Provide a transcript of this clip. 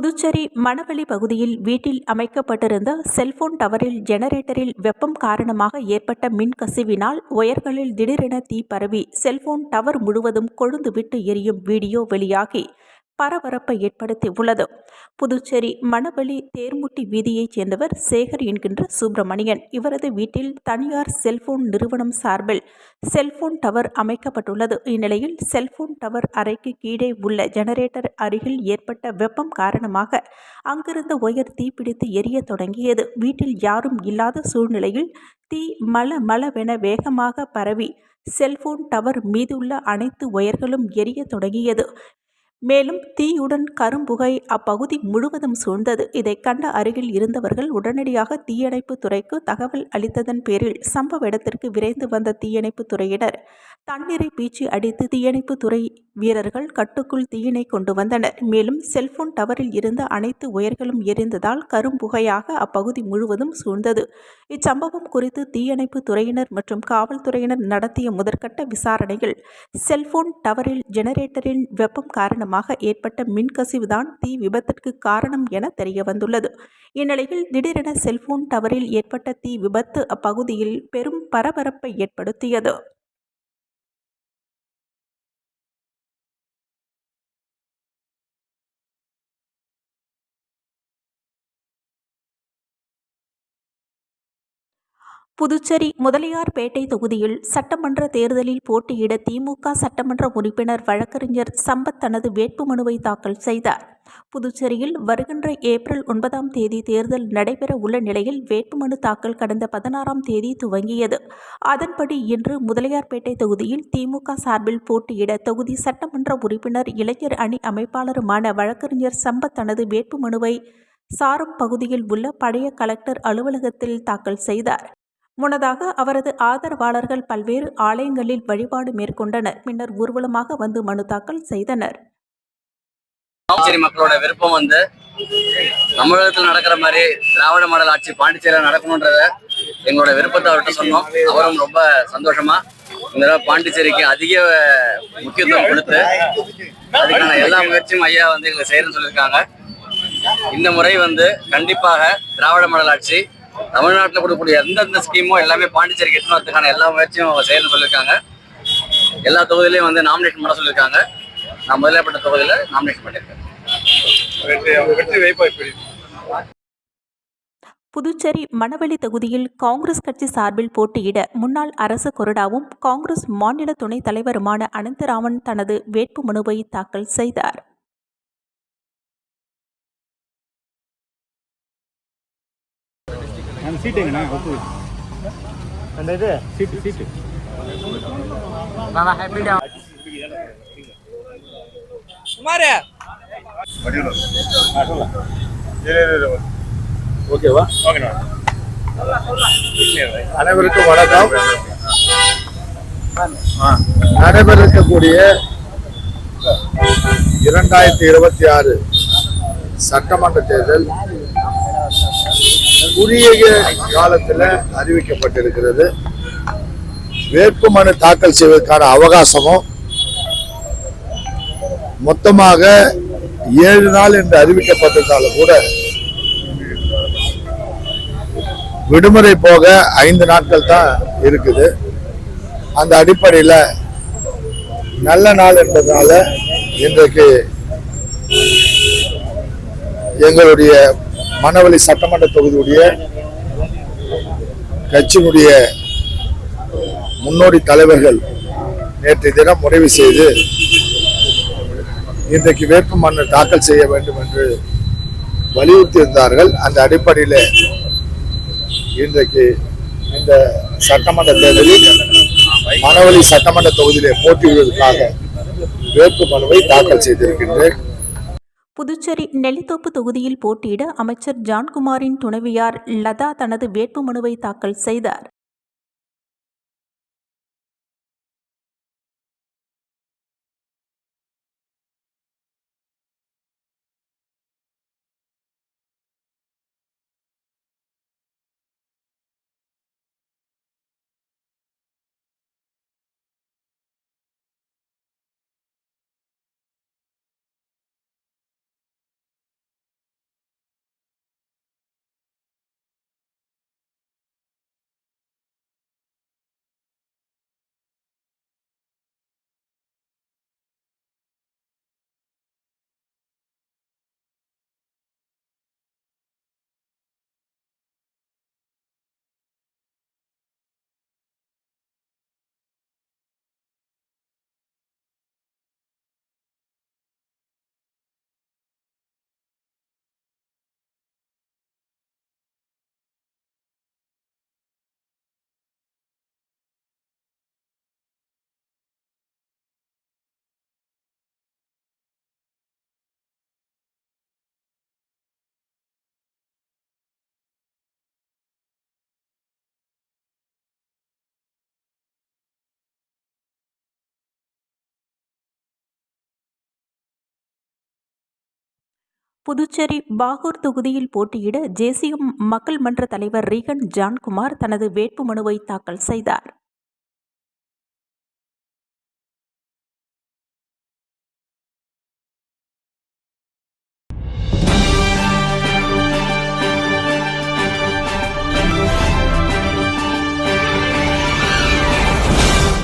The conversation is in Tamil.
புதுச்சேரி மணவெளி பகுதியில் வீட்டில் அமைக்கப்பட்டிருந்த செல்போன் டவரில் ஜெனரேட்டரில் வெப்பம் காரணமாக ஏற்பட்ட மின்கசிவினால் ஒயர்களில் திடீரென தீ பரவி செல்போன் டவர் முழுவதும் கொழுந்துவிட்டு எரியும் வீடியோ வெளியாகி பரபரப்பை ஏற்படுத்தியுள்ளது. புதுச்சேரி மணவெளி தேர்முட்டி வீதியைச் சேர்ந்தவர் சேகர் என்கின்ற சுப்பிரமணியன். இவரது வீட்டில் தனியார் செல்போன் நிறுவனம் சார்பில் செல்போன் டவர் அமைக்கப்பட்டுள்ளது. இந்நிலையில் செல்போன் டவர் அறைக்கு கீழே உள்ள ஜெனரேட்டர் அருகில் ஏற்பட்ட வெப்பம் காரணமாக அங்கிருந்த ஒயர் தீப்பிடித்து எரிய தொடங்கியது. வீட்டில் யாரும் இல்லாத சூழ்நிலையில் தீ மளமளவென வேகமாக பரவி செல்போன் டவர் மீதுள்ள அனைத்து ஒயர்களும் எரிய தொடங்கியது. மேலும் தீயுடன் கரும்புகை அப்பகுதி முழுவதும் சூழ்ந்தது. இதை கண்ட அருகில் இருந்தவர்கள் உடனடியாக தீயணைப்பு துறைக்கு தகவல் அளித்ததன் பேரில் சம்பவ இடத்திற்கு விரைந்து வந்த தீயணைப்பு துறையினர் தண்ணீரை பீச்சி அடித்து தீயணைப்பு துறை வீரர்கள் கட்டுக்குள் தீயினை கொண்டு வந்தனர். மேலும் செல்போன் டவரில் இருந்த அனைத்து ஒயர்களும் எரிந்ததால் கரும்புகையாக அப்பகுதி முழுவதும் சூழ்ந்தது. இச்சம்பவம் குறித்து தீயணைப்பு துறையினர் மற்றும் காவல்துறையினர் நடத்திய முதற்கட்ட விசாரணையில் செல்போன் டவரில் ஜெனரேட்டரின் வெப்பம் காரணமாக ஏற்பட்ட மின்கசிவுதான் தீ விபத்திற்கு காரணம் என தெரியவந்துள்ளது. இந்நிலையில் திடீரென செல்போன் டவரில் ஏற்பட்ட தீ விபத்து அப்பகுதியில் பெரும் பரபரப்பை ஏற்படுத்தியது. புதுச்சேரி முதலியார்பேட்டை தொகுதியில் சட்டமன்ற தேர்தலில் போட்டியிட திமுக சட்டமன்ற உறுப்பினர் வழக்கறிஞர் சம்பத் தனது வேட்புமனுவை தாக்கல் செய்தார். புதுச்சேரியில் வருகின்ற ஏப்ரல் 9ஆம் தேதி தேர்தல் நடைபெற உள்ள நிலையில் வேட்புமனு தாக்கல் கடந்த 16ஆம் தேதி துவங்கியது. அதன்படி இன்று முதலியார்பேட்டை தொகுதியில் திமுக சார்பில் போட்டியிட தொகுதி சட்டமன்ற உறுப்பினர் இளைஞர் அணி அமைப்பாளருமான வழக்கறிஞர் சம்பத் தனது வேட்புமனுவை சாரம் பகுதியில் உள்ள பழைய கலெக்டர் அலுவலகத்தில் தாக்கல் செய்தார். முன்னதாக அவரது ஆதரவாளர்கள் பல்வேறு ஆலயங்களில் வழிபாடு மேற்கொண்டனர். பின்னர் ஊர்வலமாக வந்து மனு தாக்கல் செய்தனர். பாண்டிச்சேரி மக்களோட விருப்பம் தமிழகத்தில் நடக்கிற மாதிரி திராவிட மாடல் ஆட்சி பாண்டிச்சேரியில் நடக்கணும்ன்றத எங்களோட விருப்பத்தை அவர்கிட்ட சொன்னோம். அவரும் ரொம்ப சந்தோஷமா இந்த பாண்டிச்சேரிக்கு அதிக முக்கியத்துவம் கொடுத்து அதுக்கான எல்லா முயற்சியும் ஐயா எங்களுக்கு செய்யறேன்னு சொல்லியிருக்காங்க. இந்த முறை கண்டிப்பாக திராவிட மாடல் ஆட்சி தமிழ்நாட்டில் கொடுக்கக்கூடிய எந்தெந்த ஸ்கீமோ எல்லாமே பாண்டிச்சேரிக்கு எட்டு வரதுக்கான எல்லா முயற்சியும் அவங்க செய்யணும்னு சொல்லியிருக்காங்க. எல்லா தொகுதியிலையும் நாமினேஷன் பண்ண சொல்லியிருக்காங்க. நான் முதலேப்பட்ட தொகுதியில் நாமினேஷன் பண்ணியிருக்கேன். புதுச்சேரி மணவெளி தொகுதியில் காங்கிரஸ் கட்சி சார்பில் போட்டியிட முன்னாள் அரசு கொறடாவும் காங்கிரஸ் மாநில துணைத் தலைவருமான அனந்தராமன் தனது வேட்புமனுவை தாக்கல் செய்தார். அனைவருக்கும் வணக்கம். நடைபெறக்கூடிய 2026 சட்டமன்ற தேர்தல் குறுகிய காலத்தில் அறிவிக்கப்பட்டிருக்கிறது. வேட்புமனு தாக்கல் செய்வதற்கான அவகாசமும் மொத்தமாக 7 நாள் என்று அறிவிக்கப்பட்டிருந்தாலும் கூட விடுமுறை போக 5 நாட்கள் தான் இருக்குது. அந்த அடிப்படையில் நல்ல நாள் என்பதனால இன்றைக்கு எங்களுடைய மணவெளி சட்டமன்ற தொகுதியுடைய கட்சியினுடைய முன்னோடி தலைவர்கள் நேற்றைய தினம் முடிவு செய்து இன்றைக்கு வேட்புமனு தாக்கல் செய்ய வேண்டும் என்று வலியுறுத்தியிருந்தார்கள். அந்த அடிப்படையில் இன்றைக்கு இந்த சட்டமன்ற தேர்தலில் மணவெளி சட்டமன்ற தொகுதியிலே போட்டியிடுவதற்காக வேட்புமனுவை தாக்கல் செய்திருக்கின்றேன். புதுச்சேரி நெல்லித்தோப்பு தொகுதியில் போட்டியிட அமைச்சர் ஜான்குமாரின் துணைவியார் லதா தனது வேட்புமனுவை தாக்கல் செய்தார். புதுச்சேரி பாகூர் தொகுதியில் போட்டியிட ஜேசிஎம் மக்கள் மன்ற தலைவர் ரீகன் ஜான்குமார் தனது வேட்புமனுவை தாக்கல் செய்தார்.